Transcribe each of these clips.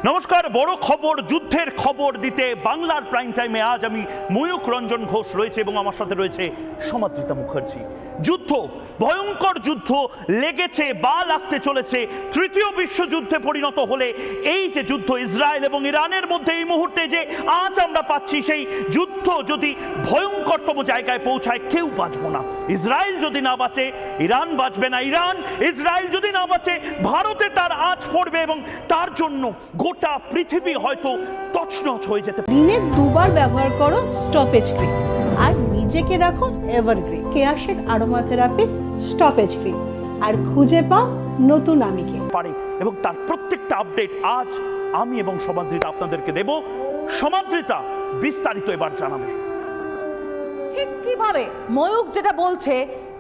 নমস্কার। বড় খবর, যুদ্ধের খবর দিতে বাংলার প্রাইম টাইমে আজ আমি ময়ূক রঞ্জন ঘোষ রয়েছে এবং আমার সাথে রয়েছে সমাদৃতা মুখার্জি। যুদ্ধ, ভয়ঙ্কর যুদ্ধ লেগেছে বা লাগতে চলেছে। তৃতীয় বিশ্বযুদ্ধে পরিণত হলে এই যে যুদ্ধ ইসরায়েল এবং ইরানের মধ্যে এই মুহূর্তে যে আজ আমরা পাচ্ছি, সেই যুদ্ধ যদি ভয়ঙ্করতম জায়গায় পৌঁছায় কেউ বাঁচব না। ইসরায়েল যদি না বাঁচে ইরান বাঁচবে না, ইরান ইসরায়েল যদি না বাঁচে ভারতে তার আঁচ পড়বে এবং তার জন্য গোটা পৃথিবী হয়তো তছনছ হয়ে যেতে পারে। দিনে দুবার ব্যবহার করো স্টপেজ ক্রিম আর নিজেকে রাখো এভারগ্রিন কেয়াশেক আরোমা থেরাপি স্টপেজ ক্রিম আর খুঁজে পাও নতুন আমিকে পারে এবং তার প্রত্যেকটা আপডেট আজ আমি এবং সমাদৃতা আপনাদেরকে দেব। সমাদৃতা বিস্তারিত এবার জানাবে। ঠিক কিভাবে ময়ূক যেটা বলছে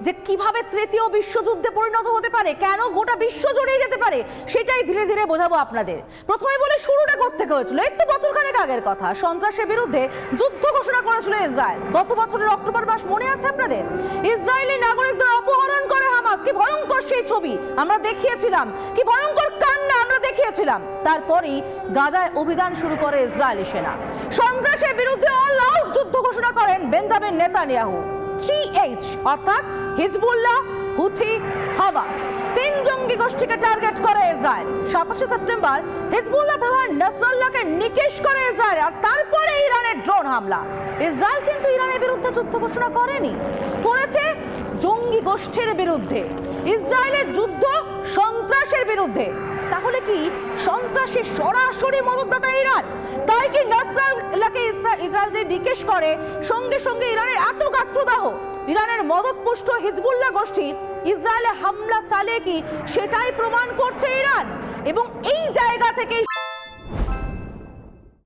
যে কিভাবে তৃতীয় বিশ্বযুদ্ধে পরিণত হতে পারে, কেন গোটা বিশ্ব জড়িয়ে যেতে পারে, সেটাই ধীরে ধীরে বোঝাবো আপনাদের। প্রথমে বলে শুরুটা কোত্থেকে হয়েছিল। এই তো বছরখানেক আগের কথা, সন্ত্রাসের বিরুদ্ধে যুদ্ধ ঘোষণা করেছিল ইসরায়েল। গত বছরের অক্টোবর মাস মনে আছে আপনাদের? ইসরায়েলি নাগরিকদের অপহরণ করে হামাস। কি ভয়ঙ্কর সেই ছবি আমরা দেখিয়েছিলাম, কি ভয়ঙ্কর কান্না আমরা দেখিয়েছিলাম। তারপরেই গাজায় অভিযান শুরু করে ইসরায়েলি সেনা। সন্ত্রাসের বিরুদ্ধে অল আউট যুদ্ধ ঘোষণা করেন বেঞ্জামিন নেতানিয়াহু। 3H অর্থাৎ হিজবুল্লাহ, হুথি, হামাস, তিন জঙ্গি গোষ্ঠীকে টার্গেট করে ইসরায়েল। 27 সেপ্টেম্বর হিজবুল্লাহ প্রধান নাসরাল্লাহকে নিকেশ করে ইসরায়েল, আর তারপরে ইরানের ড্রোন হামলা। ইসরায়েল কিন্তু ইরানের বিরুদ্ধে যুদ্ধ ঘোষণা করেনি, করেছে জঙ্গি গোষ্ঠীর বিরুদ্ধে। ইসরায়েলের যুদ্ধ সন্ত্রাসের বিরুদ্ধে। তাহলে কি সন্ত্রাসী সরাসরি মদতদাতা ইরান? তাই কি নাসরাল্লাহকে ইসরায়েল যে নিকেশ করে সঙ্গে সঙ্গে ইরানের এত গাত্রদাহ? ইরানের মদতপুষ্ট হিজবুল্লাহ গোষ্ঠী ইসরায়েলে হামলা চালিয়ে কি সেটাই প্রমাণ করছে ইরান। এবং এই জায়গা থেকে